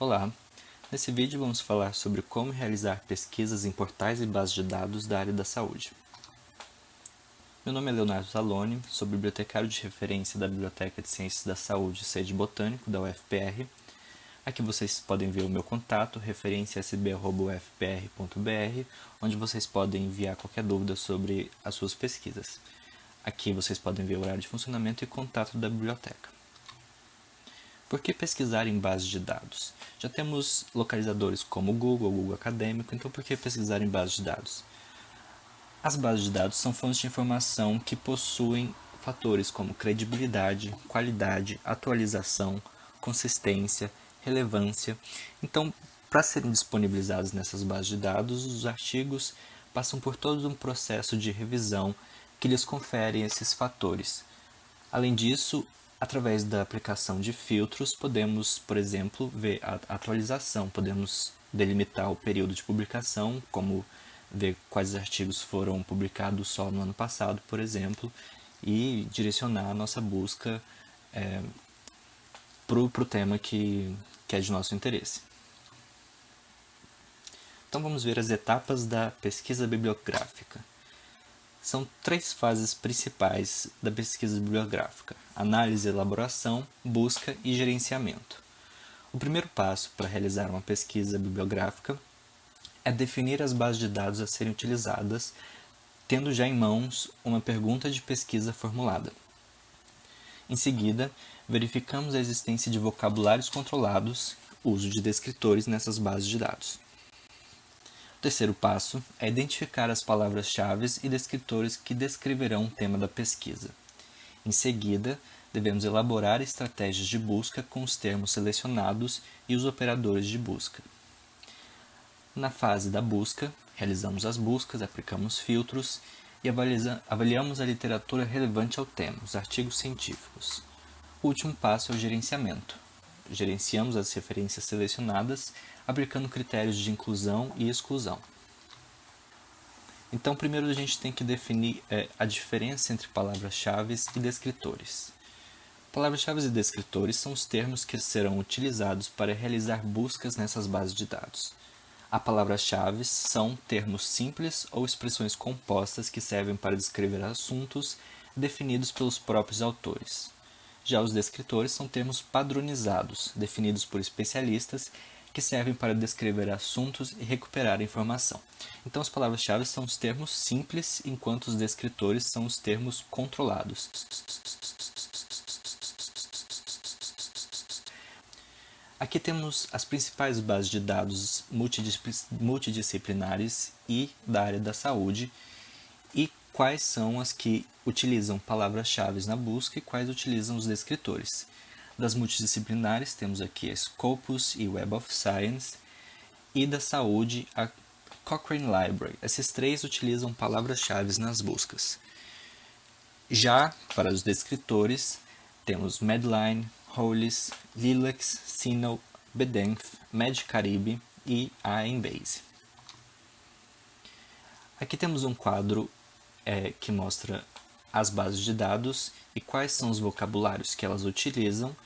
Olá, nesse vídeo vamos falar sobre como realizar pesquisas em portais e bases de dados da área da saúde. Meu nome é Leonardo Zaloni, sou bibliotecário de referência da Biblioteca de Ciências da Saúde, sede Botânico, da UFPR. Aqui vocês podem ver o meu contato, referencia.sb@ufpr.br, onde vocês podem enviar qualquer dúvida sobre as suas pesquisas. Aqui vocês podem ver o horário de funcionamento e contato da biblioteca. Por que pesquisar em bases de dados? Já temos localizadores como o Google Acadêmico, então por que pesquisar em bases de dados? As bases de dados são fontes de informação que possuem fatores como credibilidade, qualidade, atualização, consistência, relevância. Então, para serem disponibilizados nessas bases de dados, os artigos passam por todo um processo de revisão que lhes confere esses fatores. Além disso, através da aplicação de filtros, podemos, por exemplo, ver a atualização, podemos delimitar o período de publicação, como ver quais artigos foram publicados só no ano passado, por exemplo, e direcionar a nossa busca para o tema que é de nosso interesse. Então vamos ver as etapas da pesquisa bibliográfica. São 3 fases principais da pesquisa bibliográfica: análise, elaboração, busca e gerenciamento. O primeiro passo para realizar uma pesquisa bibliográfica é definir as bases de dados a serem utilizadas, tendo já em mãos uma pergunta de pesquisa formulada. Em seguida, verificamos a existência de vocabulários controlados, uso de descritores nessas bases de dados. O terceiro passo é identificar as palavras-chave e descritores que descreverão o tema da pesquisa. Em seguida, devemos elaborar estratégias de busca com os termos selecionados e os operadores de busca. Na fase da busca, realizamos as buscas, aplicamos filtros e avaliamos a literatura relevante ao tema, os artigos científicos. O último passo é o gerenciamento. Gerenciamos as referências selecionadas, aplicando critérios de inclusão e exclusão. Então, primeiro a gente tem que definir a diferença entre palavras-chave e descritores. Palavras-chave e descritores são os termos que serão utilizados para realizar buscas nessas bases de dados. As palavras-chave são termos simples ou expressões compostas que servem para descrever assuntos definidos pelos próprios autores. Já os descritores são termos padronizados, definidos por especialistas, que servem para descrever assuntos e recuperar informação. Então, as palavras-chave são os termos simples, enquanto os descritores são os termos controlados. Aqui temos as principais bases de dados multidisciplinares e da área da saúde e quais são as que utilizam palavras-chave na busca e quais utilizam os descritores. Das multidisciplinares temos aqui a Scopus e Web of Science, e da saúde a Cochrane Library. Esses 3 utilizam palavras-chave nas buscas. Já para os descritores temos Medline, Hollis, Lilacs, Signal, Bdenf, MedCaribe e a Embase. Aqui temos um quadro que mostra as bases de dados e quais são os vocabulários que elas utilizam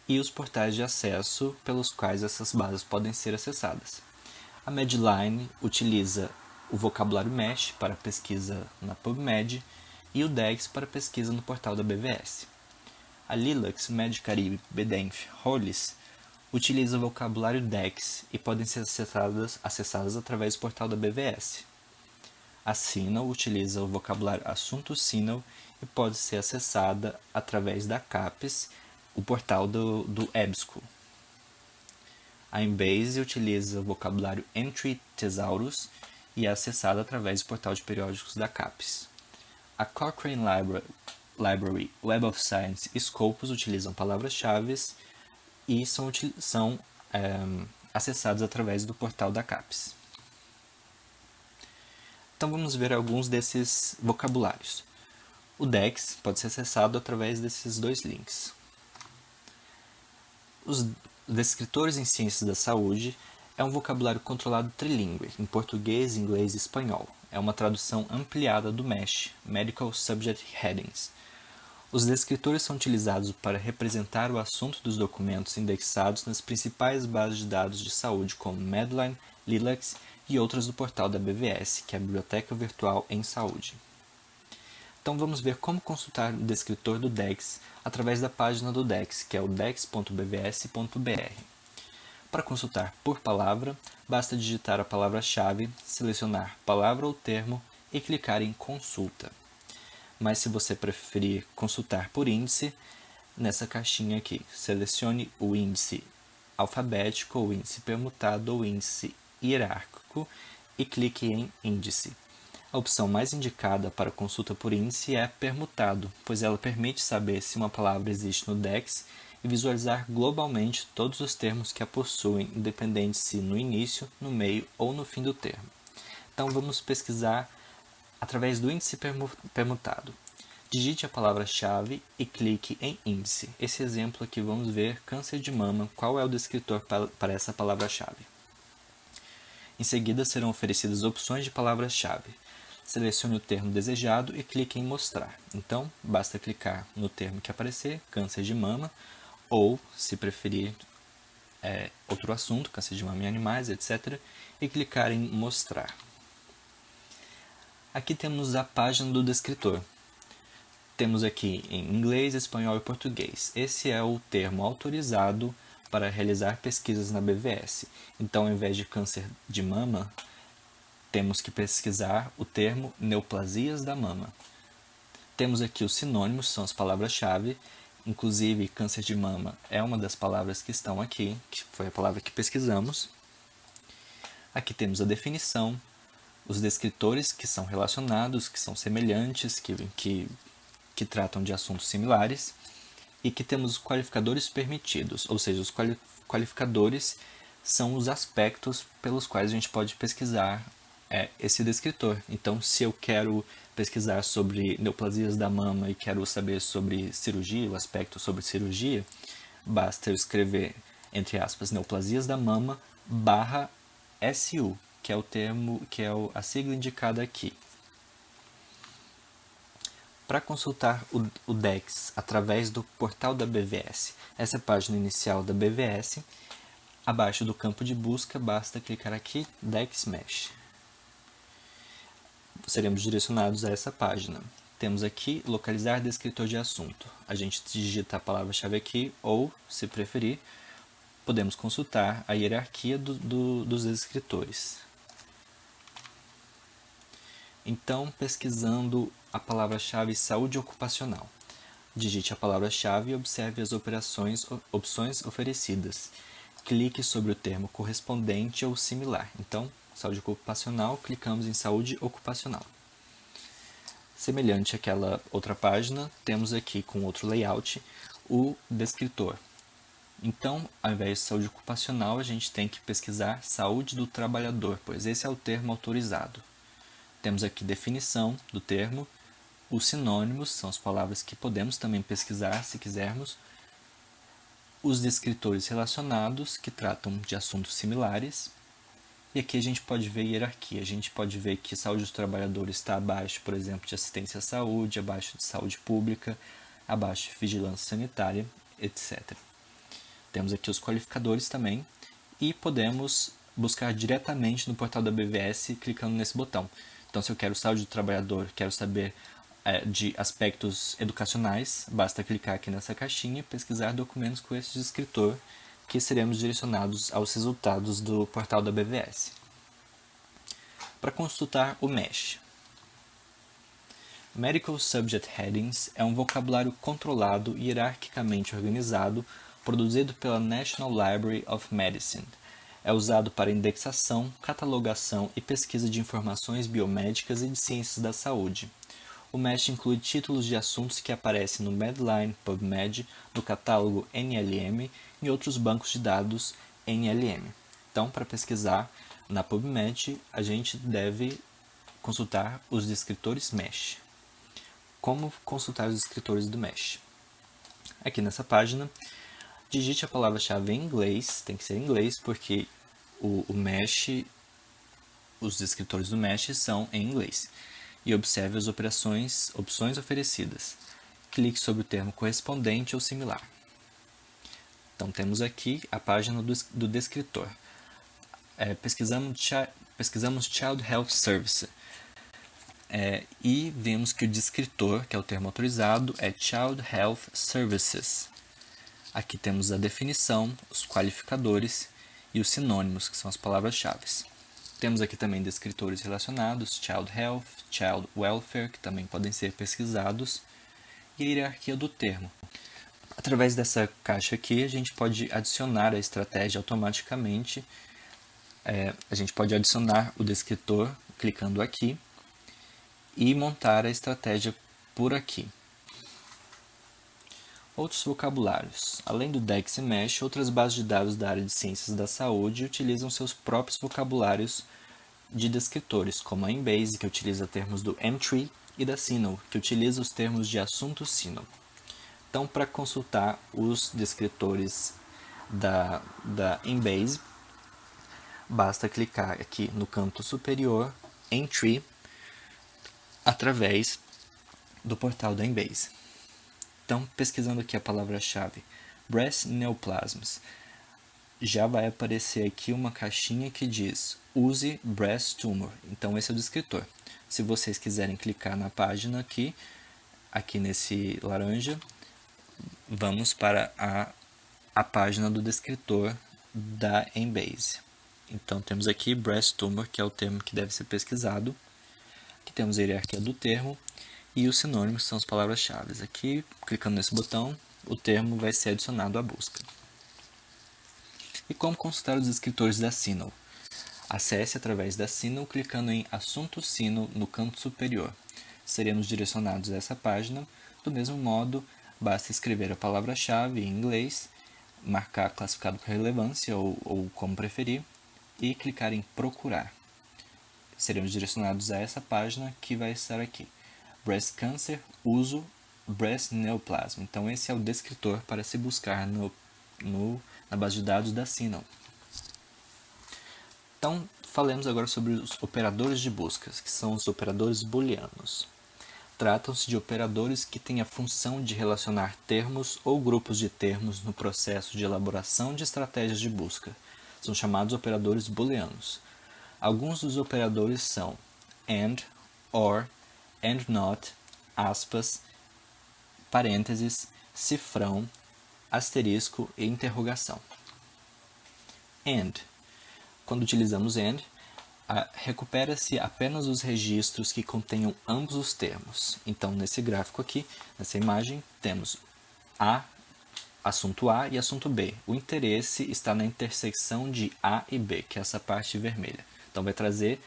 e os portais de acesso pelos quais essas bases podem ser acessadas. A Medline utiliza o vocabulário MESH para pesquisa na PubMed e o DEX para pesquisa no portal da BVS. A Lilacs, MedCaribe, Bdenf, Hollis utiliza o vocabulário DEX e podem ser acessadas através do portal da BVS. A Signal utiliza o vocabulário assunto Signal e pode ser acessada através da CAPES, o portal do EBSCO. A Embase utiliza o vocabulário Entry Thesaurus e é acessada através do portal de periódicos da CAPES. A Cochrane Library, Web of Science e Scopus utilizam palavras-chave e são acessados através do portal da CAPES. Então vamos ver alguns desses vocabulários. O DEX pode ser acessado através desses 2 links. Os descritores em ciências da saúde é um vocabulário controlado trilingüe, em português, inglês e espanhol. É uma tradução ampliada do MESH, Medical Subject Headings. Os descritores são utilizados para representar o assunto dos documentos indexados nas principais bases de dados de saúde como Medline, Lilacs e outras do portal da BVS, que é a Biblioteca Virtual em Saúde. Então vamos ver como consultar o descritor do DEX através da página do DEX, que é o dex.bvs.br. Para consultar por palavra, basta digitar a palavra-chave, selecionar palavra ou termo e clicar em Consulta. Mas se você preferir consultar por índice, nessa caixinha aqui, selecione o índice alfabético, ou índice permutado, ou índice hierárquico e clique em Índice. A opção mais indicada para consulta por índice é permutado, pois ela permite saber se uma palavra existe no DEX e visualizar globalmente todos os termos que a possuem, independente se no início, no meio ou no fim do termo. Então vamos pesquisar através do índice permutado. Digite a palavra-chave e clique em índice. Esse exemplo aqui vamos ver câncer de mama, qual é o descritor para essa palavra-chave. Em seguida serão oferecidas opções de palavra-chave. Selecione o termo desejado e clique em mostrar. Então, basta clicar no termo que aparecer, câncer de mama, ou, se preferir, outro assunto, câncer de mama em animais, etc., e clicar em mostrar. Aqui temos a página do descritor. Temos aqui em inglês, espanhol e português. Esse é o termo autorizado para realizar pesquisas na BVS. Então, ao invés de câncer de mama, temos que pesquisar o termo neoplasias da mama. Temos aqui os sinônimos, são as palavras-chave. Inclusive, câncer de mama é uma das palavras que estão aqui, que foi a palavra que pesquisamos. Aqui temos a definição, os descritores que são relacionados, que são semelhantes, que tratam de assuntos similares. E que temos os qualificadores permitidos, ou seja, os qualificadores são os aspectos pelos quais a gente pode pesquisar esse descritor. Então, se eu quero pesquisar sobre neoplasias da mama e quero saber sobre cirurgia, o aspecto sobre cirurgia, basta eu escrever, entre aspas, neoplasias da mama /SU, que é o termo, que é a sigla indicada aqui. Para consultar o DEX através do portal da BVS, essa é a página inicial da BVS, abaixo do campo de busca, basta clicar aqui, DEX Mesh. Seremos direcionados a essa página. Temos aqui, localizar descritor de assunto. A gente digita a palavra-chave aqui, ou, se preferir, podemos consultar a hierarquia dos descritores. Então, pesquisando a palavra-chave saúde ocupacional. Digite a palavra-chave e observe as opções oferecidas. Clique sobre o termo correspondente ou similar. Então, saúde ocupacional, clicamos em saúde ocupacional. Semelhante àquela outra página, temos aqui com outro layout o descritor. Então, ao invés de saúde ocupacional, a gente tem que pesquisar saúde do trabalhador, pois esse é o termo autorizado. Temos aqui definição do termo, os sinônimos, são as palavras que podemos também pesquisar se quisermos, os descritores relacionados, que tratam de assuntos similares, e aqui a gente pode ver hierarquia, a gente pode ver que saúde do trabalhador está abaixo, por exemplo, de assistência à saúde, abaixo de saúde pública, abaixo de vigilância sanitária, etc. Temos aqui os qualificadores também, e podemos buscar diretamente no portal da BVS clicando nesse botão. Então, se eu quero saúde do trabalhador, quero saber de aspectos educacionais, basta clicar aqui nessa caixinha e pesquisar documentos com esse descritor, que seremos direcionados aos resultados do portal da BVS. Para consultar o MESH. Medical Subject Headings é um vocabulário controlado e hierarquicamente organizado, produzido pela National Library of Medicine. É usado para indexação, catalogação e pesquisa de informações biomédicas e de ciências da saúde. O MESH inclui títulos de assuntos que aparecem no Medline, PubMed, no catálogo NLM e outros bancos de dados NLM. Então, para pesquisar na PubMed, a gente deve consultar os descritores MESH. Como consultar os descritores do MESH? Aqui nessa página, digite a palavra-chave em inglês, tem que ser em inglês porque o MESH, os descritores do MESH são em inglês. E observe as opções oferecidas. clique sobre o termo correspondente ou similar. Então temos aqui a página do descritor. Pesquisamos Child Health Service e vimos que o descritor, que é o termo autorizado, é Child Health Services. Aqui temos a definição, os qualificadores e os sinônimos, que são as palavras-chave. Temos aqui também descritores relacionados, Child Health, Child Welfare, que também podem ser pesquisados, e a hierarquia do termo. Através dessa caixa aqui, a gente pode adicionar a estratégia automaticamente. A gente pode adicionar o descritor clicando aqui e montar a estratégia por aqui. Outros vocabulários. Além do Dex e Mesh, outras bases de dados da área de ciências da saúde utilizam seus próprios vocabulários de descritores, como a Embase, que utiliza termos do M-Tree, e da CINAHL, que utiliza os termos de assunto CINAHL. Então, para consultar os descritores da Embase, basta clicar aqui no canto superior em Tree através do portal da Embase. Então, pesquisando aqui a palavra-chave Breast Neoplasms, já vai aparecer aqui uma caixinha que diz use Breast Tumor. Então, esse é o descritor. Se vocês quiserem clicar na página aqui nesse laranja, vamos para a página do descritor da Embase. Então, temos aqui Breast Tumor, que é o termo que deve ser pesquisado. Aqui temos a hierarquia do termo e os sinônimos, que são as palavras-chave. Aqui, clicando nesse botão, o termo vai ser adicionado à busca. E como consultar os descritores da CINAHL? Acesse através da CINAHL clicando em Assunto CINAHL no canto superior. Seremos direcionados a essa página. Do mesmo modo, basta escrever a palavra-chave em inglês, marcar classificado por relevância ou como preferir, e clicar em Procurar. Seremos direcionados a essa página que vai estar aqui. Breast Cancer, uso Breast Neoplasm. Então, esse é o descritor para se buscar na base de dados da CINAHL. Então, falemos agora sobre os operadores de buscas, que são os operadores booleanos. Tratam-se de operadores que têm a função de relacionar termos ou grupos de termos no processo de elaboração de estratégias de busca. São chamados operadores booleanos. Alguns dos operadores são AND, OR, AND NOT, aspas, parênteses, cifrão, asterisco e interrogação. AND. Quando utilizamos AND, recupera-se apenas os registros que contenham ambos os termos. Então, nesse gráfico aqui, nessa imagem, temos assunto A e assunto B. O interesse está na intersecção de A e B, que é essa parte vermelha. Então, vai trazer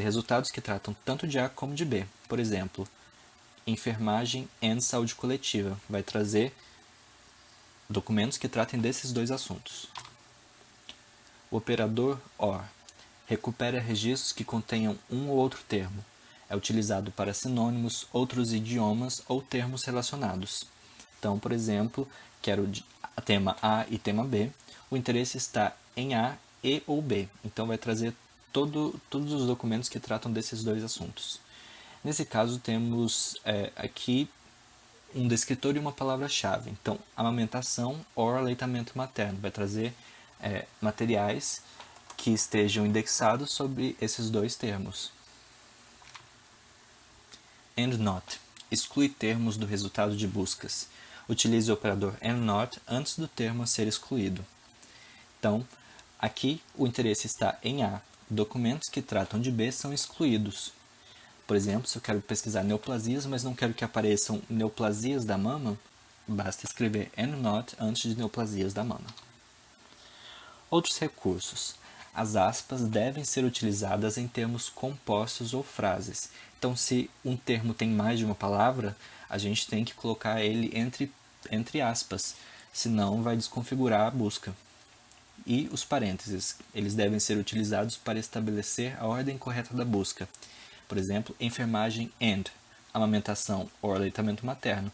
resultados que tratam tanto de A como de B. Por exemplo, enfermagem e saúde coletiva. Vai trazer documentos que tratem desses dois assuntos. O operador OR recupera registros que contenham um ou outro termo. É utilizado para sinônimos, outros idiomas ou termos relacionados. Então, por exemplo, quero tema A e tema B. O interesse está em A e ou B. Então, vai trazer todos os documentos que tratam desses dois assuntos. Nesse caso, temos aqui um descritor e uma palavra-chave. Então, amamentação ou aleitamento materno. Vai trazer materiais que estejam indexados sobre esses dois termos. AND NOT. Exclui termos do resultado de buscas. Utilize o operador AND NOT antes do termo a ser excluído. Então, aqui o interesse está em A. Documentos que tratam de B são excluídos. Por exemplo, se eu quero pesquisar neoplasias, mas não quero que apareçam neoplasias da mama, basta escrever AND NOT antes de neoplasias da mama. Outros recursos. As aspas devem ser utilizadas em termos compostos ou frases. Então, se um termo tem mais de uma palavra, a gente tem que colocar ele entre aspas, senão vai desconfigurar a busca. E os parênteses, eles devem ser utilizados para estabelecer a ordem correta da busca. Por exemplo, enfermagem and, amamentação ou aleitamento materno.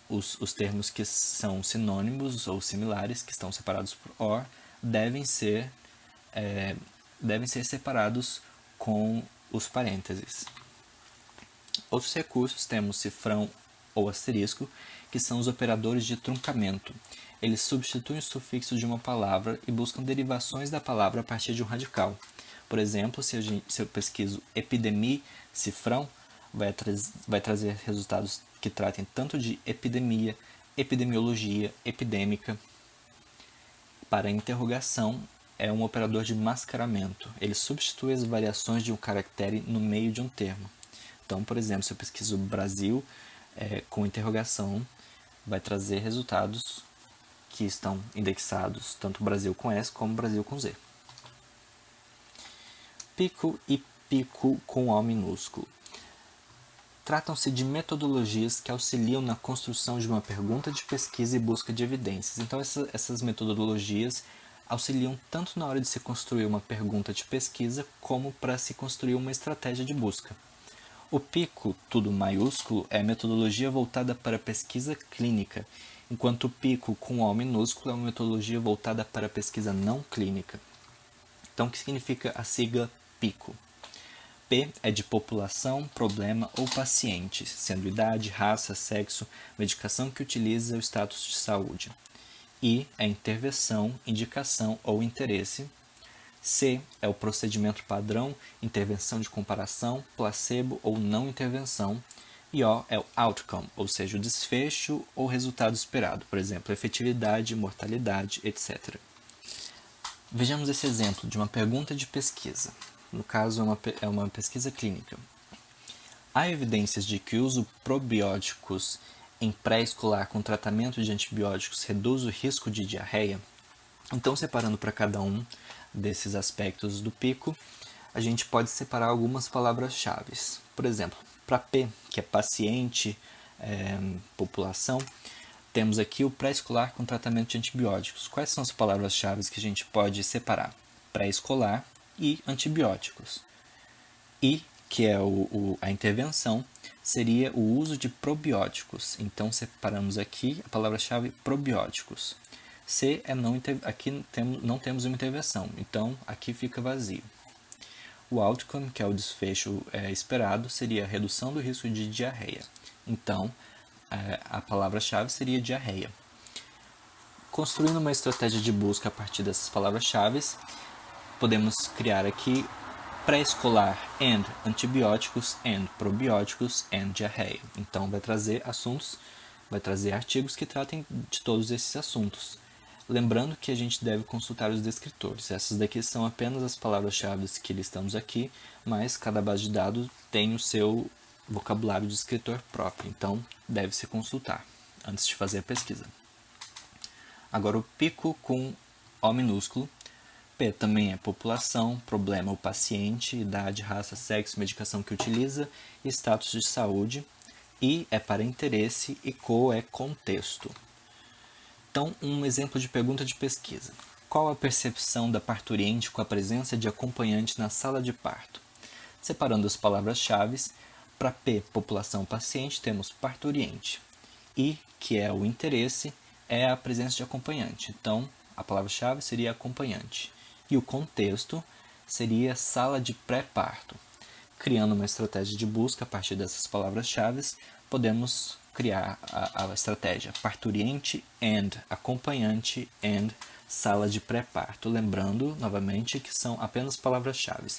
Os termos que são sinônimos ou similares, que estão separados por or, devem ser separados com os parênteses. Outros recursos temos cifrão ou asterisco, que são os operadores de truncamento. Eles substituem o sufixo de uma palavra e buscam derivações da palavra a partir de um radical. Por exemplo, se eu pesquiso epidemia, cifrão, vai trazer resultados que tratem tanto de epidemia, epidemiologia, epidêmica. Para interrogação, é um operador de mascaramento. Ele substitui as variações de um caractere no meio de um termo. Então, por exemplo, se eu pesquiso Brasil com interrogação, vai trazer resultados que estão indexados tanto Brasil com S como Brasil com Z. Pico e pico com O minúsculo. Tratam-se de metodologias que auxiliam na construção de uma pergunta de pesquisa e busca de evidências. Então, essas metodologias auxiliam tanto na hora de se construir uma pergunta de pesquisa, como para se construir uma estratégia de busca. O PICO, tudo maiúsculo, é a metodologia voltada para a pesquisa clínica, enquanto o PICO com O minúsculo é uma metodologia voltada para a pesquisa não clínica. Então, o que significa a sigla PICO? P é de população, problema ou paciente, sendo idade, raça, sexo, medicação que utiliza o status de saúde. I é intervenção, indicação ou interesse. C é o procedimento padrão, intervenção de comparação, placebo ou não intervenção. E O é o outcome, ou seja, o desfecho ou resultado esperado, por exemplo, efetividade, mortalidade, etc. Vejamos esse exemplo de uma pergunta de pesquisa. No caso, é uma pesquisa clínica. Há evidências de que o uso de probióticos em pré-escolar com tratamento de antibióticos reduz o risco de diarreia? Então, separando para cada um desses aspectos do PICO, a gente pode separar algumas palavras-chave. Por exemplo, para P, que é paciente, população, temos aqui o pré-escolar com tratamento de antibióticos. Quais são as palavras-chave que a gente pode separar? Pré-escolar e antibióticos. I, que é a intervenção, seria o uso de probióticos. Então, separamos aqui a palavra-chave probióticos. C é aqui não temos uma intervenção, então aqui fica vazio. O outcome, que é o desfecho esperado, seria a redução do risco de diarreia. Então, a palavra-chave seria diarreia. Construindo uma estratégia de busca a partir dessas palavras-chave, podemos criar aqui pré-escolar and antibióticos and probióticos and diarreia. Então, vai trazer artigos que tratem de todos esses assuntos. Lembrando que a gente deve consultar os descritores. Essas daqui são apenas as palavras-chave que listamos aqui, mas cada base de dados tem o seu vocabulário de escritor próprio, então deve-se consultar antes de fazer a pesquisa. Agora, o PICO com O minúsculo. P também é população, problema ou paciente, idade, raça, sexo, medicação que utiliza e status de saúde. I é para interesse e CO é contexto. Então, um exemplo de pergunta de pesquisa. Qual a percepção da parturiente com a presença de acompanhante na sala de parto? Separando as palavras-chave, para P, população paciente, temos parturiente. I, que é o interesse, é a presença de acompanhante. Então, a palavra-chave seria acompanhante. E o contexto seria sala de pré-parto. Criando uma estratégia de busca a partir dessas palavras-chave, podemos criar a estratégia parturiente and acompanhante and sala de pré-parto. Lembrando, novamente, que são apenas palavras-chave.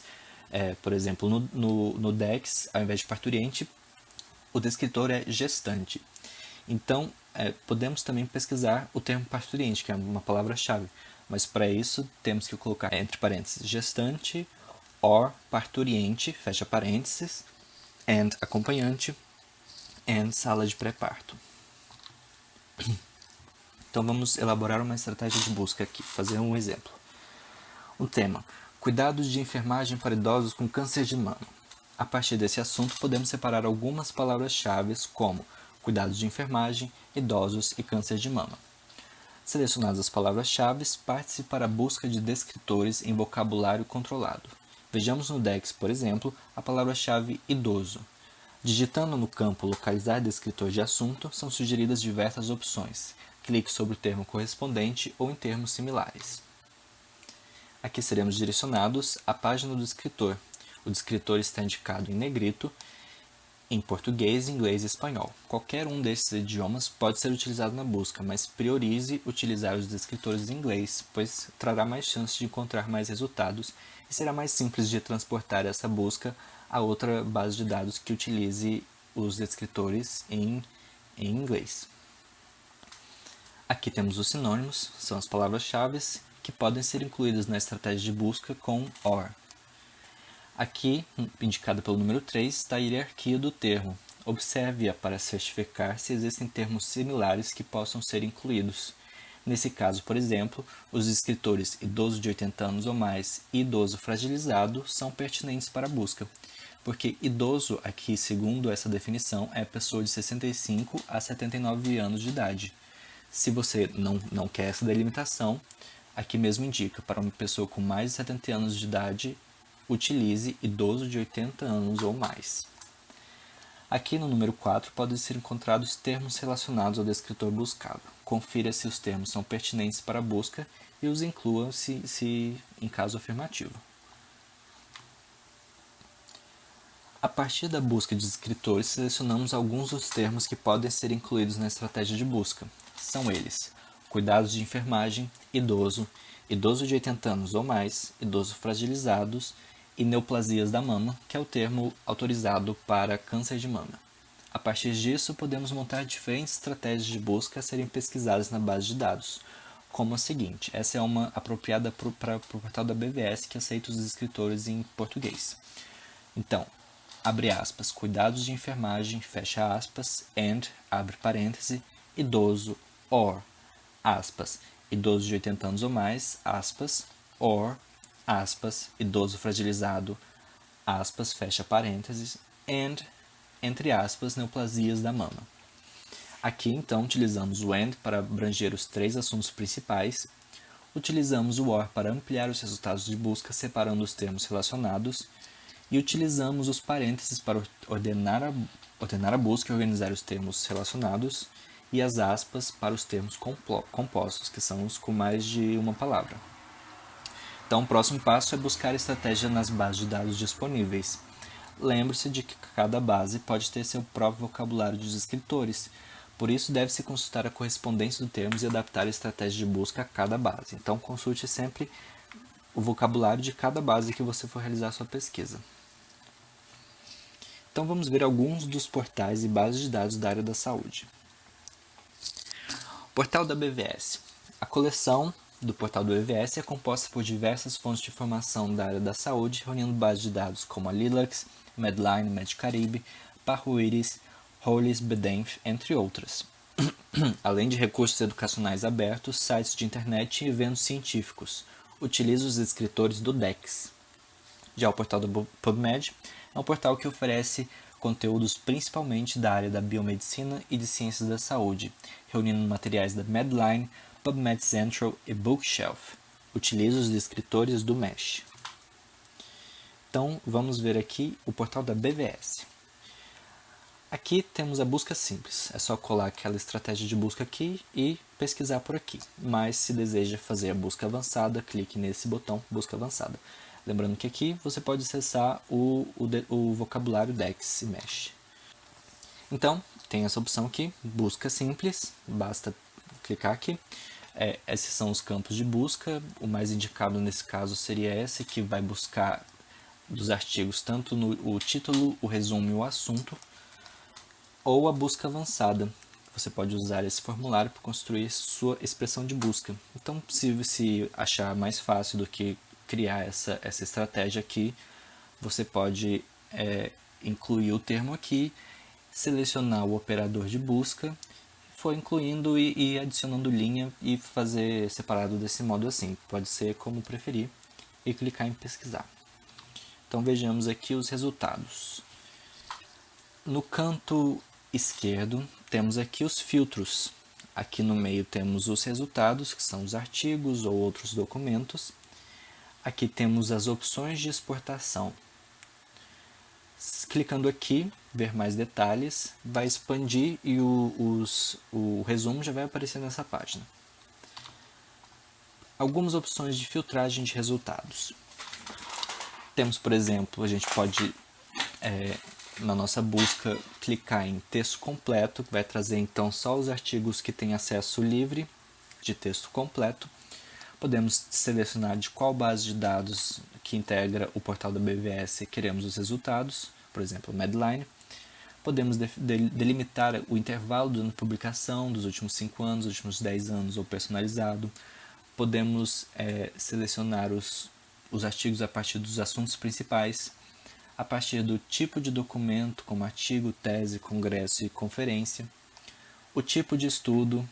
Por exemplo, no DEX, ao invés de parturiente, o descritor é gestante. Então, podemos também pesquisar o termo parturiente, que é uma palavra-chave. Mas para isso, temos que colocar entre parênteses gestante, or parturiente, fecha parênteses, and acompanhante, and sala de pré-parto. Então vamos elaborar uma estratégia de busca aqui, fazer um exemplo. O tema: cuidados de enfermagem para idosos com câncer de mama. A partir desse assunto, podemos separar algumas palavras-chave como cuidados de enfermagem, idosos e câncer de mama. Selecionadas as palavras-chave, parte-se para a busca de descritores em vocabulário controlado. Vejamos no DEX, por exemplo, a palavra-chave idoso. Digitando no campo localizar descritor de assunto, são sugeridas diversas opções. Clique sobre o termo correspondente ou em termos similares. Aqui seremos direcionados à página do descritor. O descritor está indicado em negrito em português, inglês e espanhol. Qualquer um desses idiomas pode ser utilizado na busca, mas priorize utilizar os descritores em inglês, pois trará mais chances de encontrar mais resultados e será mais simples de transportar essa busca a outra base de dados que utilize os descritores em inglês. Aqui temos os sinônimos, são as palavras-chave que podem ser incluídas na estratégia de busca com OR. Aqui, indicado pelo número 3, está a hierarquia do termo. Observe-a para certificar se existem termos similares que possam ser incluídos. Nesse caso, por exemplo, os escritores idoso de 80 anos ou mais e idoso fragilizado são pertinentes para a busca, porque idoso aqui, segundo essa definição, é pessoa de 65 a 79 anos de idade. Se você não quer essa delimitação, aqui mesmo indica para uma pessoa com mais de 70 anos de idade, utilize idoso de 80 anos ou mais. Aqui no número 4 podem ser encontrados termos relacionados ao descritor buscado. Confira se os termos são pertinentes para a busca e os inclua se em caso afirmativo. A partir da busca de descritores, selecionamos alguns dos termos que podem ser incluídos na estratégia de busca. São eles: cuidados de enfermagem, idoso, idoso de 80 anos ou mais, idoso fragilizados e neoplasias da mama, que é o termo autorizado para câncer de mama. A partir disso, podemos montar diferentes estratégias de busca a serem pesquisadas na base de dados, como a seguinte. Essa é uma apropriada para o portal da BVS que aceita os escritores em português. Então, abre aspas, cuidados de enfermagem, fecha aspas, and, abre parêntese, idoso, or, aspas, idoso de 80 anos ou mais, aspas, or, aspas, idoso fragilizado, aspas, fecha parênteses, and, entre aspas, neoplasias da mama. Aqui, então, utilizamos o and para abranger os 3 assuntos principais, utilizamos o or para ampliar os resultados de busca, separando os termos relacionados, e utilizamos os parênteses para ordenar a busca e organizar os termos relacionados, e as aspas para os termos compostos, que são os com mais de uma palavra. Então, o próximo passo é buscar estratégia nas bases de dados disponíveis. Lembre-se de que cada base pode ter seu próprio vocabulário dos escritores, por isso deve-se consultar a correspondência dos termos e adaptar a estratégia de busca a cada base. Então, consulte sempre o vocabulário de cada base que você for realizar sua pesquisa. Então, vamos ver alguns dos portais e bases de dados da área da saúde. Portal da BVS. A coleção do portal do BVS é composta por diversas fontes de informação da área da saúde, reunindo bases de dados como a Lilacs, Medline, Medicaribe, Parruiris, Hollis, Bedenf, entre outras. Além de recursos educacionais abertos, sites de internet e eventos científicos. Utiliza os escritores do DEX. Já o portal do PubMed é um portal que oferece conteúdos principalmente da área da biomedicina e de ciências da saúde, reunindo materiais da Medline, PubMed Central e Bookshelf. Utiliza os descritores do MESH. Então, vamos ver aqui o portal da BVS. Aqui temos a busca simples, é só colar aquela estratégia de busca aqui e pesquisar por aqui. Mas se deseja fazer a busca avançada, clique nesse botão Busca Avançada. Lembrando que aqui você pode acessar o vocabulário DEX e MESH. Então, tem essa opção aqui, busca simples, basta clicar aqui. Esses são os campos de busca, o mais indicado nesse caso seria esse, que vai buscar dos artigos tanto o título, o resumo e o assunto, ou a busca avançada. Você pode usar esse formulário para construir sua expressão de busca. Então, se achar mais fácil do que criar essa estratégia aqui, você pode incluir o termo aqui, selecionar o operador de busca, for incluindo e adicionando linha e fazer separado desse modo assim. Pode ser como preferir e clicar em pesquisar. Então vejamos aqui os resultados. No canto esquerdo temos aqui os filtros. Aqui no meio temos os resultados, que são os artigos ou outros documentos. Aqui temos as opções de exportação. Clicando aqui, ver mais detalhes, vai expandir e o resumo já vai aparecer nessa página. Algumas opções de filtragem de resultados. Temos, por exemplo, a gente pode na nossa busca, clicar em texto completo, que vai trazer então só os artigos que têm acesso livre de texto completo. Podemos selecionar de qual base de dados que integra o portal da BVS queremos os resultados, por exemplo, o Medline. Podemos delimitar o intervalo de publicação dos últimos 5 anos, dos últimos 10 anos ou personalizado. Podemos selecionar os artigos a partir dos assuntos principais, a partir do tipo de documento, como artigo, tese, congresso e conferência, o tipo de estudo,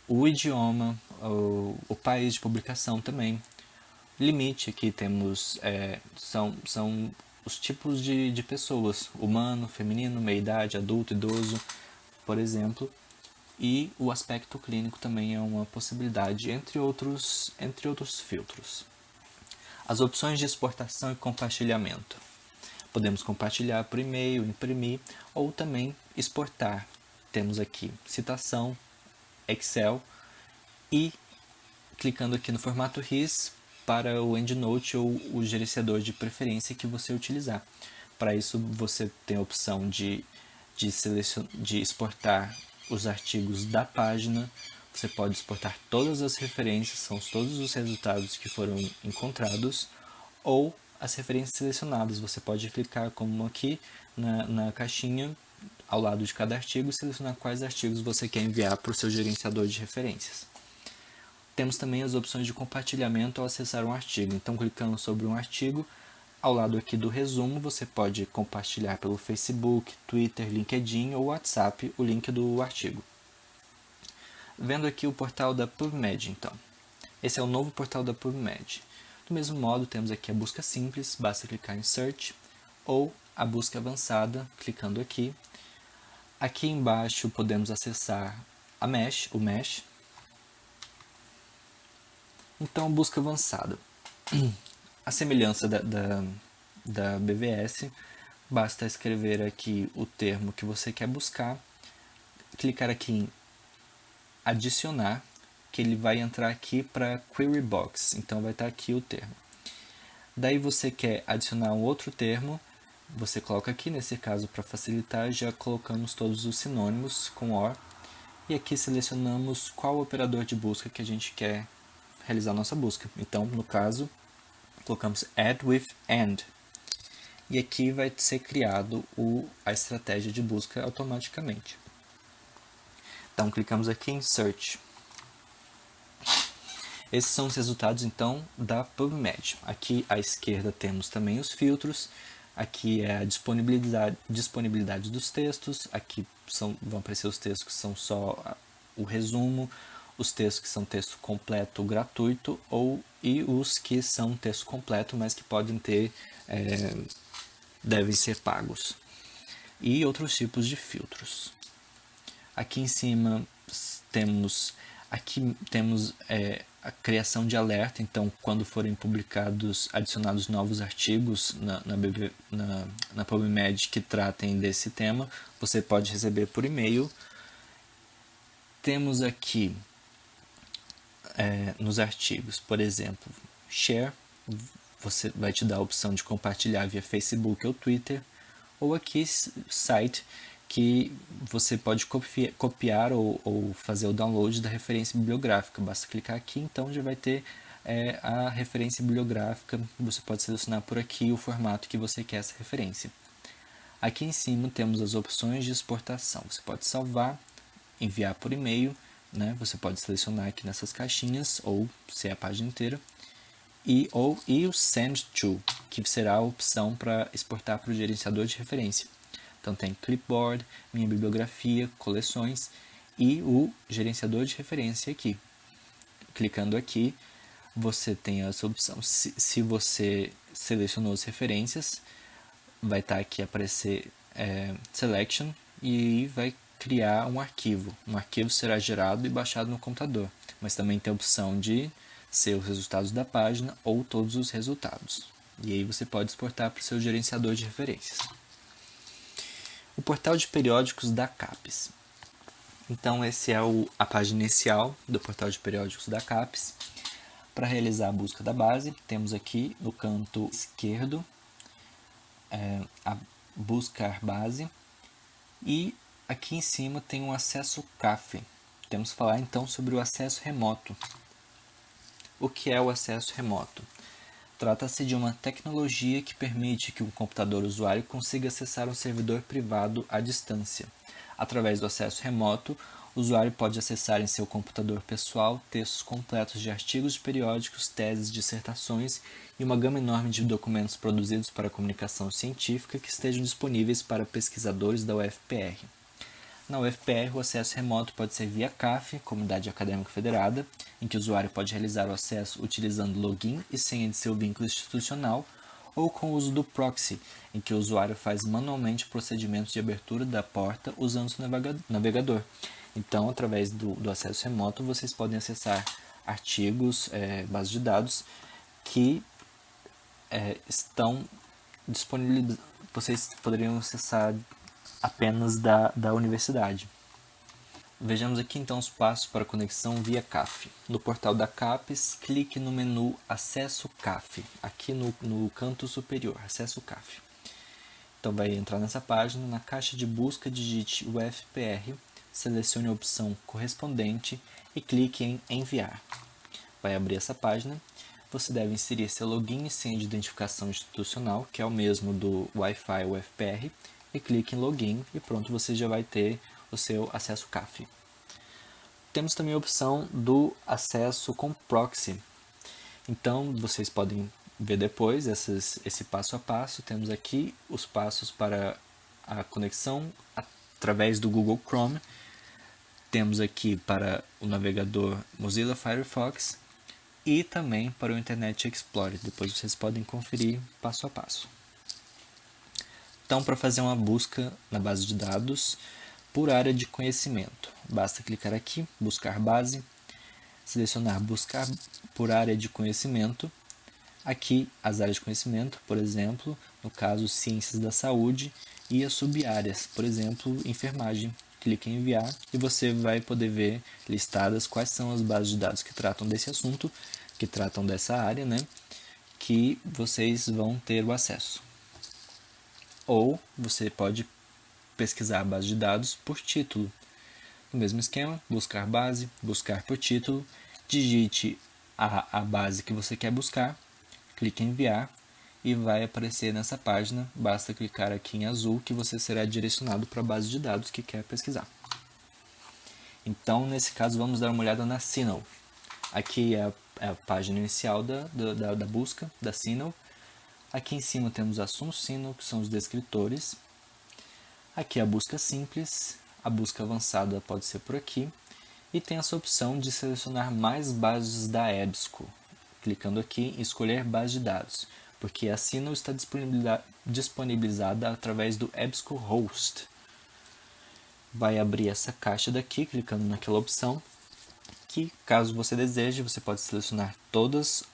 o idioma, o país de publicação também. Limite, aqui temos, são os tipos de pessoas, humano, feminino, meia-idade, adulto, idoso, por exemplo. E o aspecto clínico também é uma possibilidade, entre outros filtros. As opções de exportação e compartilhamento. Podemos compartilhar por e-mail, imprimir ou também exportar. Temos aqui citação, Excel e clicando aqui no formato RIS para o EndNote ou o gerenciador de preferência que você utilizar. Para isso você tem a opção de exportar os artigos da página, você pode exportar todas as referências, são todos os resultados que foram encontrados, ou as referências selecionadas. Você pode clicar como aqui na caixinha ao lado de cada artigo e selecionar quais artigos você quer enviar para o seu gerenciador de referências. Temos também as opções de compartilhamento ao acessar um artigo. Então, clicando sobre um artigo, ao lado aqui do resumo, você pode compartilhar pelo Facebook, Twitter, LinkedIn ou WhatsApp o link do artigo. Vendo aqui o portal da PubMed, então. Esse é o novo portal da PubMed. Do mesmo modo, temos aqui a busca simples, basta clicar em Search, ou a busca avançada, clicando aqui. Aqui embaixo podemos acessar o Mesh. Então, busca avançada. A semelhança da BVS, basta escrever aqui o termo que você quer buscar, clicar aqui em adicionar, que ele vai entrar aqui para Query Box, então vai estar aqui o termo. Daí você quer adicionar um outro termo, você coloca aqui, nesse caso para facilitar, já colocamos todos os sinônimos com OR, e aqui selecionamos qual operador de busca que a gente quer realizar nossa busca. Então, no caso, colocamos Add with AND. E aqui vai ser criado a estratégia de busca automaticamente. Então, clicamos aqui em Search. Esses são os resultados, então, da PubMed. Aqui à esquerda temos também os filtros. Aqui é a disponibilidade dos textos. Aqui vão aparecer os textos que são só o resumo, os textos que são texto completo gratuito e os que são texto completo, mas que podem devem ser pagos. E outros tipos de filtros. Aqui em cima temos a criação de alerta, então quando forem adicionados novos artigos na PubMed que tratem desse tema, você pode receber por e-mail. Temos aqui nos artigos, por exemplo, Share, você vai te dar a opção de compartilhar via Facebook ou Twitter, ou aqui Cite, que você pode copiar ou fazer o download da referência bibliográfica. Basta clicar aqui, então já vai ter a referência bibliográfica. Você pode selecionar por aqui o formato que você quer essa referência. Aqui em cima temos as opções de exportação. Você pode salvar, enviar por e-mail, né? Você pode selecionar aqui nessas caixinhas ou ser a página inteira. E o Send To, que será a opção para exportar para o gerenciador de referência. Então tem Clipboard, Minha Bibliografia, Coleções e o gerenciador de referência aqui. Clicando aqui, você tem essa opção. Se você selecionou as referências, vai estar aqui aparecer Selection e vai criar um arquivo. Um arquivo será gerado e baixado no computador, mas também tem a opção de ser os resultados da página ou todos os resultados. E aí você pode exportar para o seu gerenciador de referências. O portal de periódicos da CAPES. Então, essa é a página inicial do portal de periódicos da CAPES. Para realizar a busca da base, temos aqui no canto esquerdo buscar base, e aqui em cima tem um acesso CAF. Temos que falar então sobre o acesso remoto. O que é o acesso remoto? Trata-se de uma tecnologia que permite que um computador usuário consiga acessar um servidor privado à distância. Através do acesso remoto, o usuário pode acessar em seu computador pessoal textos completos de artigos periódicos, teses, dissertações e uma gama enorme de documentos produzidos para comunicação científica que estejam disponíveis para pesquisadores da UFPR. Na UFPR, o acesso remoto pode ser via CAF, Comunidade Acadêmica Federada, em que o usuário pode realizar o acesso utilizando login e senha de seu vínculo institucional, ou com o uso do proxy, em que o usuário faz manualmente procedimentos de abertura da porta usando seu navegador. Então, através do acesso remoto, vocês podem acessar artigos, bases de dados que estão disponíveis, vocês poderiam acessar apenas da universidade. Vejamos aqui então os passos para a conexão via CAF. No portal da CAPES, clique no menu Acesso CAF, aqui no canto superior, Acesso CAF. Então vai entrar nessa página, na caixa de busca digite UFPR, selecione a opção correspondente e clique em Enviar. Vai abrir essa página. Você deve inserir seu login e senha de identificação institucional, que é o mesmo do Wi-Fi UFPR, e clique em Login e pronto, você já vai ter o seu acesso CAF. Temos também a opção do acesso com proxy. Então, vocês podem ver depois esse passo a passo. Temos aqui os passos para a conexão através do Google Chrome. Temos aqui para o navegador Mozilla Firefox e também para o Internet Explorer. Depois vocês podem conferir passo a passo. Então, para fazer uma busca na base de dados por área de conhecimento, basta clicar aqui, buscar base, selecionar buscar por área de conhecimento. Aqui as áreas de conhecimento, por exemplo, no caso ciências da saúde, e as sub-áreas, por exemplo, enfermagem. Clique em enviar e você vai poder ver listadas quais são as bases de dados que tratam desse assunto, que tratam dessa área, né, que vocês vão ter o acesso. Ou você pode pesquisar a base de dados por título. No mesmo esquema, buscar base, buscar por título, digite a base que você quer buscar, clique em enviar e vai aparecer nessa página. Basta clicar aqui em azul que você será direcionado para a base de dados que quer pesquisar. Então, nesse caso, vamos dar uma olhada na Signal. Aqui é a página inicial da busca da Signal. Aqui em cima temos assuntos Signal, que são os descritores. Aqui a busca simples, a busca avançada pode ser por aqui. E tem essa opção de selecionar mais bases da EBSCO. Clicando aqui em escolher base de dados, porque a Signal está disponibilizada através do EBSCO Host. Vai abrir essa caixa daqui, clicando naquela opção, que caso você deseje, você pode selecionar todas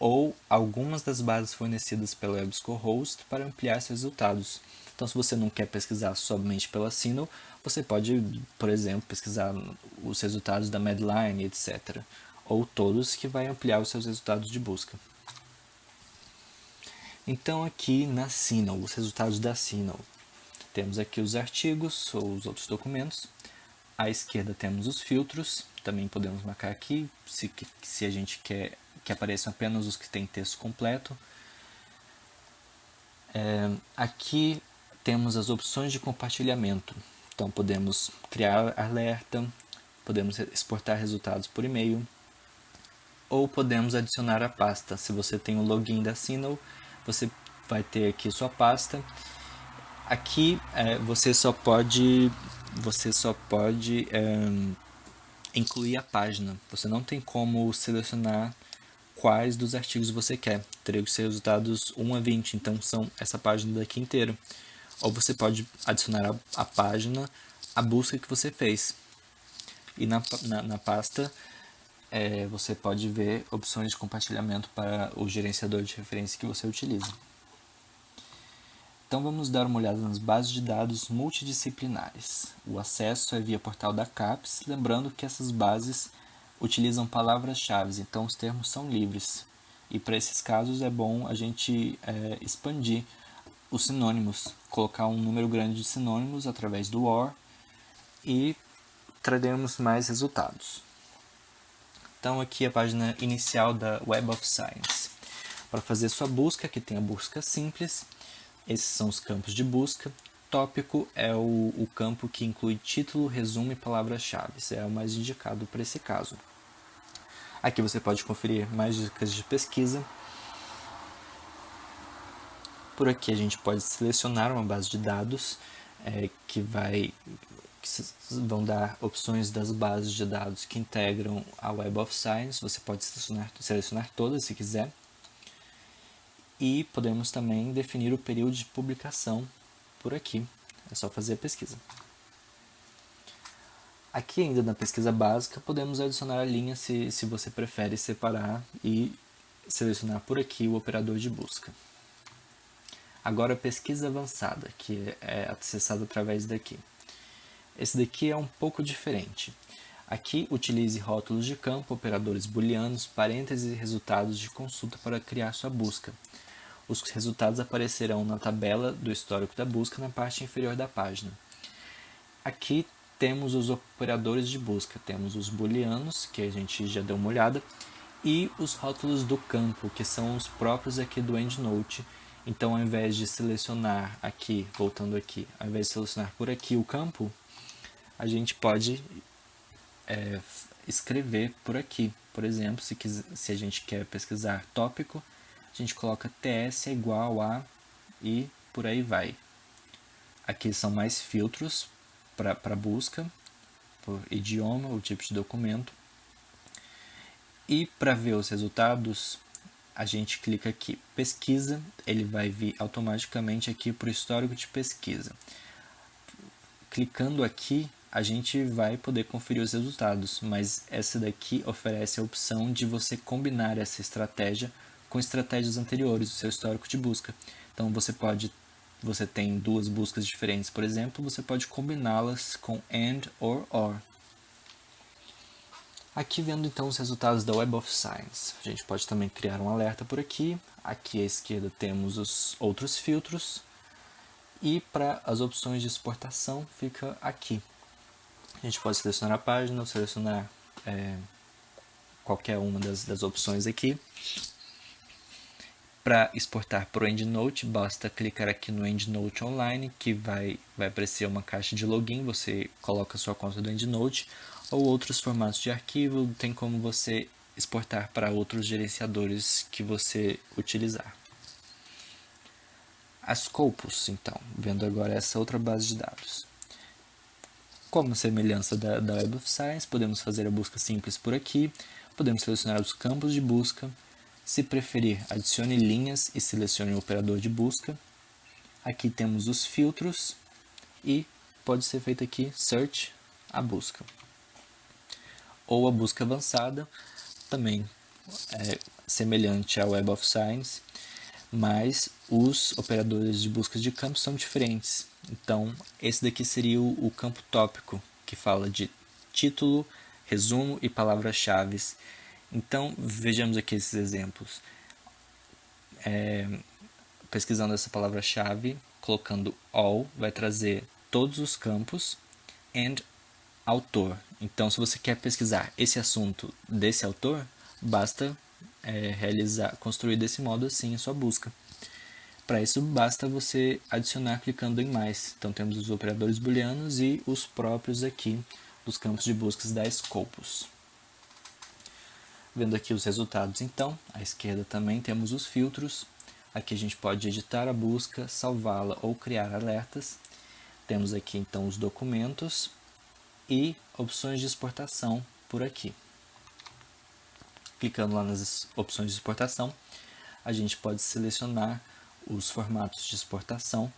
ou algumas das bases fornecidas pelo EBSCOhost para ampliar seus resultados. Então, se você não quer pesquisar somente pela Signal, você pode, por exemplo, pesquisar os resultados da Medline, etc. Ou todos, que vai ampliar os seus resultados de busca. Então, aqui na Signal, os resultados da Signal. Temos aqui os artigos ou os outros documentos. À esquerda temos os filtros. Também podemos marcar aqui se a gente quer que apareçam apenas os que têm texto completo. Aqui temos as opções de compartilhamento. Então podemos criar alerta, podemos exportar resultados por e-mail, ou podemos adicionar a pasta. Se você tem o login da Signal, você vai ter aqui sua pasta. Aqui você só pode incluir a página. Você não tem como selecionar quais dos artigos você quer. Teria que ser resultados 1 a 20, então são essa página daqui inteira. Ou você pode adicionar a página, a busca que você fez. E na pasta você pode ver opções de compartilhamento para o gerenciador de referência que você utiliza. Então vamos dar uma olhada nas bases de dados multidisciplinares. O acesso é via portal da CAPES, lembrando que essas bases utilizam palavras-chave, então os termos são livres. E para esses casos é bom a gente expandir os sinônimos, colocar um número grande de sinônimos através do OR e traremos mais resultados. Então aqui a página inicial da Web of Science. Para fazer sua busca, aqui tem a busca simples, esses são os campos de busca. Tópico é o campo que inclui título, resumo e palavras-chave, é o mais indicado para esse caso. Aqui você pode conferir mais dicas de pesquisa. Por aqui a gente pode selecionar uma base de dados que vão dar opções das bases de dados que integram a Web of Science. Você pode selecionar todas se quiser. E podemos também definir o período de publicação por aqui. É só fazer a pesquisa. Aqui ainda na pesquisa básica podemos adicionar a linha se você prefere separar e selecionar por aqui o operador de busca. Agora a pesquisa avançada, que é acessada através daqui. Esse daqui é um pouco diferente. Aqui utilize rótulos de campo, operadores booleanos, parênteses e resultados de consulta para criar sua busca. Os resultados aparecerão na tabela do histórico da busca na parte inferior da página. Aqui temos os operadores de busca, temos os booleanos, que a gente já deu uma olhada, e os rótulos do campo, que são os próprios aqui do EndNote. Então, ao invés de selecionar aqui, voltando aqui, ao invés de selecionar por aqui o campo, a gente pode escrever por aqui. Por exemplo, se a gente quer pesquisar tópico, a gente coloca TS é igual a e por aí vai. Aqui são mais filtros para busca, por idioma, o tipo de documento. E para ver os resultados, a gente clica aqui, pesquisa, ele vai vir automaticamente aqui para o histórico de pesquisa. Clicando aqui, a gente vai poder conferir os resultados, mas essa daqui oferece a opção de você combinar essa estratégia com estratégias anteriores do seu histórico de busca. Então você tem duas buscas diferentes, por exemplo, você pode combiná-las com AND or OR. Aqui vendo então os resultados da Web of Science, a gente pode também criar um alerta por aqui. Aqui à esquerda temos os outros filtros e para as opções de exportação fica aqui. A gente pode selecionar a página ou selecionar qualquer uma das opções aqui. Para exportar para o EndNote, basta clicar aqui no EndNote Online, que vai aparecer uma caixa de login, você coloca a sua conta do EndNote, ou outros formatos de arquivo, tem como você exportar para outros gerenciadores que você utilizar. As Scopus, então, vendo agora essa outra base de dados. Como semelhança da Web of Science, podemos fazer a busca simples por aqui, podemos selecionar os campos de busca. Se preferir, adicione linhas e selecione o operador de busca. Aqui temos os filtros e pode ser feito aqui Search, a busca. Ou a busca avançada, também semelhante à Web of Science, mas os operadores de busca de campo são diferentes. Então, esse daqui seria o campo tópico, que fala de título, resumo e palavras-chave. Então, vejamos aqui esses exemplos. Pesquisando essa palavra-chave, colocando all, vai trazer todos os campos, and autor. Então, se você quer pesquisar esse assunto desse autor, basta construir desse modo assim a sua busca. Para isso, basta você adicionar clicando em mais. Então, temos os operadores booleanos e os próprios aqui dos campos de buscas da Scopus. Vendo aqui os resultados, então, à esquerda também temos os filtros. Aqui a gente pode editar a busca, salvá-la ou criar alertas. Temos aqui, então, os documentos e opções de exportação por aqui. Clicando lá nas opções de exportação, a gente pode selecionar os formatos de exportação.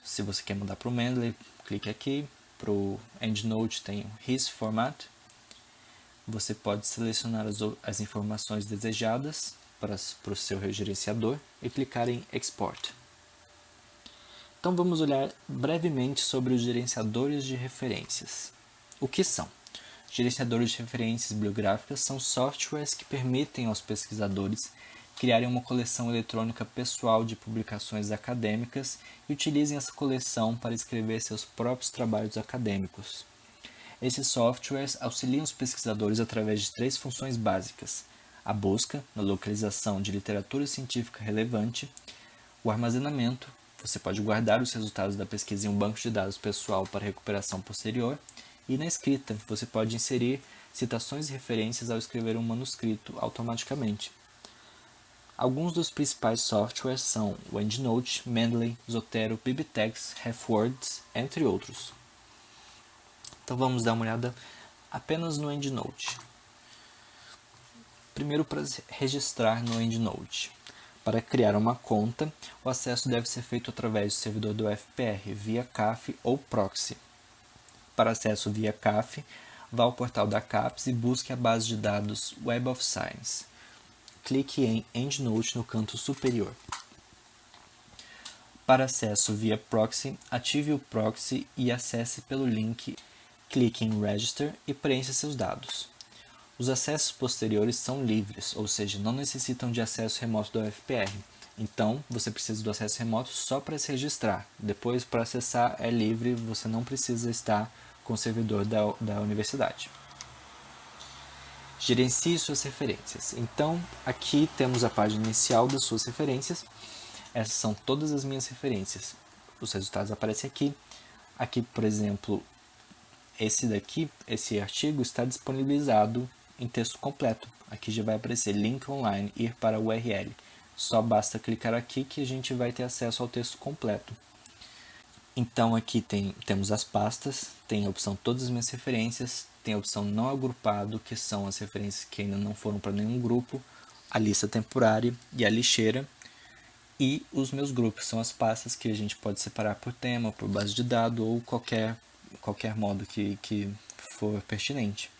Se você quer mudar para o Mendeley, clique aqui. Para o EndNote tem o His Format. Você pode selecionar as informações desejadas para o seu gerenciador e clicar em Export. Então vamos olhar brevemente sobre os gerenciadores de referências. O que são? Gerenciadores de referências bibliográficas são softwares que permitem aos pesquisadores criarem uma coleção eletrônica pessoal de publicações acadêmicas e utilizem essa coleção para escrever seus próprios trabalhos acadêmicos. Esses softwares auxiliam os pesquisadores através de 3 funções básicas: a busca, na localização de literatura científica relevante, o armazenamento, você pode guardar os resultados da pesquisa em um banco de dados pessoal para recuperação posterior, e na escrita, você pode inserir citações e referências ao escrever um manuscrito automaticamente. Alguns dos principais softwares são o EndNote, Mendeley, Zotero, BibTeX, RefWords, entre outros. Então vamos dar uma olhada apenas no EndNote. Primeiro, para registrar no EndNote. Para criar uma conta, o acesso deve ser feito através do servidor do UFPR, via CAF ou proxy. Para acesso via CAF, vá ao portal da CAPES e busque a base de dados Web of Science. Clique em EndNote no canto superior. Para acesso via proxy, ative o proxy e acesse pelo link. Clique em Register e preencha seus dados. Os acessos posteriores são livres, ou seja, não necessitam de acesso remoto do UFPR. Então, você precisa do acesso remoto só para se registrar. Depois, para acessar, é livre, você não precisa estar com o servidor da universidade. Gerencie suas referências. Então, aqui temos a página inicial das suas referências. Essas são todas as minhas referências. Os resultados aparecem aqui. Aqui, por exemplo, esse artigo está disponibilizado em texto completo. Aqui já vai aparecer link online, ir para o URL. Só basta clicar aqui que a gente vai ter acesso ao texto completo. Então aqui temos as pastas, tem a opção todas as minhas referências, tem a opção não agrupado, que são as referências que ainda não foram para nenhum grupo, a lista temporária e a lixeira, e os meus grupos, são as pastas que a gente pode separar por tema, por base de dados ou qualquer modo que for pertinente.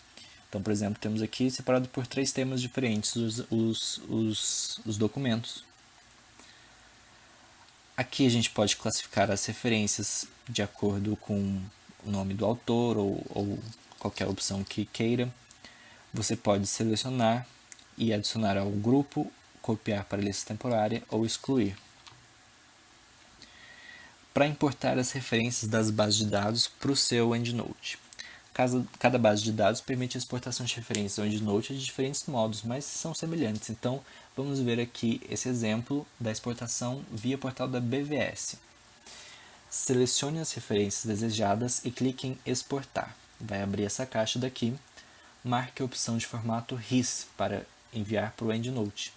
Então, por exemplo, temos aqui separado por 3 temas diferentes os documentos. Aqui a gente pode classificar as referências de acordo com o nome do autor ou qualquer opção que queira. Você pode selecionar e adicionar ao grupo, copiar para a lista temporária ou excluir. Para importar as referências das bases de dados para o seu EndNote. Cada base de dados permite a exportação de referências ao EndNote de diferentes modos, mas são semelhantes. Então, vamos ver aqui esse exemplo da exportação via portal da BVS. Selecione as referências desejadas e clique em Exportar. Vai abrir essa caixa daqui. Marque a opção de formato RIS para enviar para o EndNote.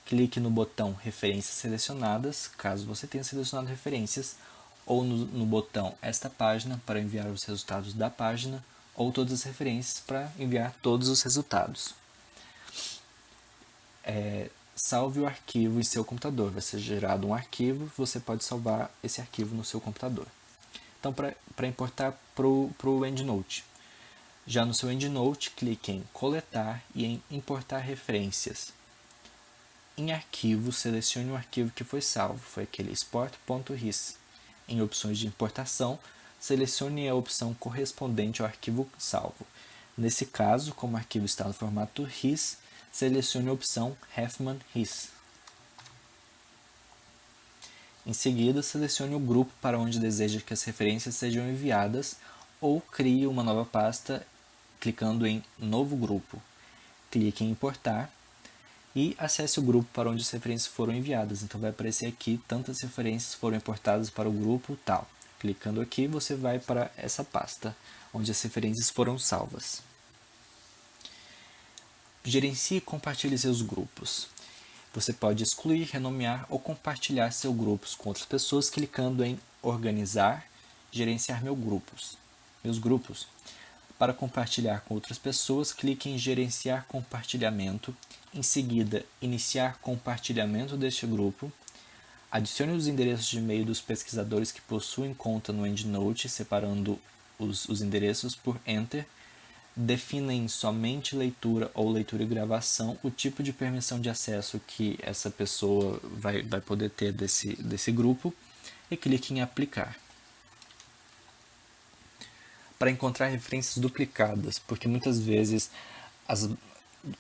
Clique no botão Referências Selecionadas, caso você tenha selecionado referências, ou no botão Esta página para enviar os resultados da página, ou todas as referências para enviar todos os resultados. Salve o arquivo em seu computador. Vai ser gerado um arquivo, você pode salvar esse arquivo no seu computador. Então, para importar para o EndNote. Já no seu EndNote, clique em Coletar e em Importar referências. Em arquivo, selecione o arquivo que foi salvo, foi aquele export.ris. Em opções de importação, selecione a opção correspondente ao arquivo salvo. Nesse caso, como o arquivo está no formato RIS, selecione a opção Hefman RIS. Em seguida, selecione o grupo para onde deseja que as referências sejam enviadas ou crie uma nova pasta clicando em Novo Grupo. Clique em Importar e acesse o grupo para onde as referências foram enviadas. Então vai aparecer aqui, tantas referências foram importadas para o grupo tal. Clicando aqui, você vai para essa pasta, onde as referências foram salvas. Gerencie e compartilhe seus grupos. Você pode excluir, renomear ou compartilhar seus grupos com outras pessoas clicando em Organizar, Gerenciar meus grupos. Para compartilhar com outras pessoas, clique em Gerenciar compartilhamento. Em seguida, Iniciar compartilhamento deste grupo. Adicione os endereços de e-mail dos pesquisadores que possuem conta no EndNote, separando os endereços por Enter. Defina em somente leitura ou leitura e gravação o tipo de permissão de acesso que essa pessoa vai poder ter desse grupo e clique em Aplicar. Para encontrar referências duplicadas, porque muitas vezes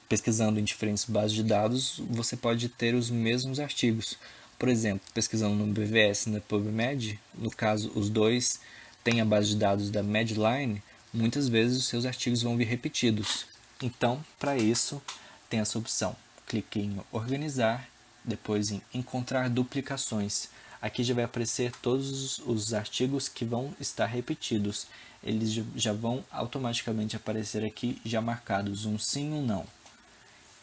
pesquisando em diferentes bases de dados, você pode ter os mesmos artigos. Por exemplo, pesquisando no BVS e na PubMed, no caso os dois têm a base de dados da Medline, muitas vezes os seus artigos vão vir repetidos. Então, para isso, tem essa opção. Clique em organizar, depois em encontrar duplicações. Aqui já vai aparecer todos os artigos que vão estar repetidos. Eles já vão automaticamente aparecer aqui já marcados um sim ou um não.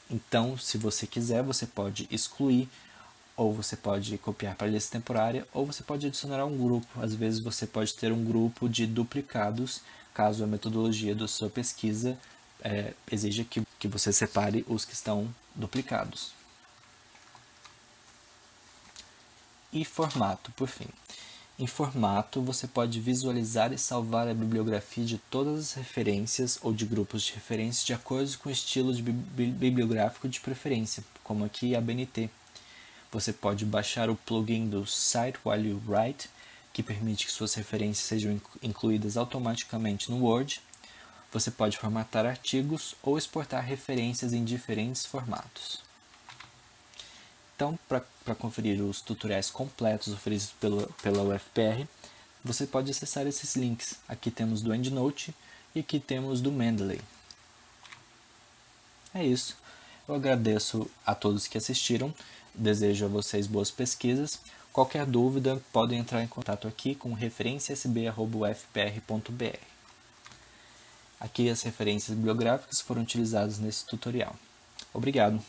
Então, se você quiser, você pode excluir, ou você pode copiar para a lista temporária, ou você pode adicionar a um grupo. Às vezes você pode ter um grupo de duplicados, caso a metodologia da sua pesquisa exija que você separe os que estão duplicados. E formato, por fim. Em formato, você pode visualizar e salvar a bibliografia de todas as referências ou de grupos de referência de acordo com o estilo bibliográfico de preferência, como aqui a BNT. Você pode baixar o plugin do Cite While You Write, que permite que suas referências sejam incluídas automaticamente no Word. Você pode formatar artigos ou exportar referências em diferentes formatos. Então, para conferir os tutoriais completos oferecidos pela UFPR, você pode acessar esses links. Aqui temos do EndNote e aqui temos do Mendeley. É isso. Eu agradeço a todos que assistiram. Desejo a vocês boas pesquisas. Qualquer dúvida, podem entrar em contato aqui com referenciasb@ufpr.br. Aqui as referências bibliográficas foram utilizadas nesse tutorial. Obrigado!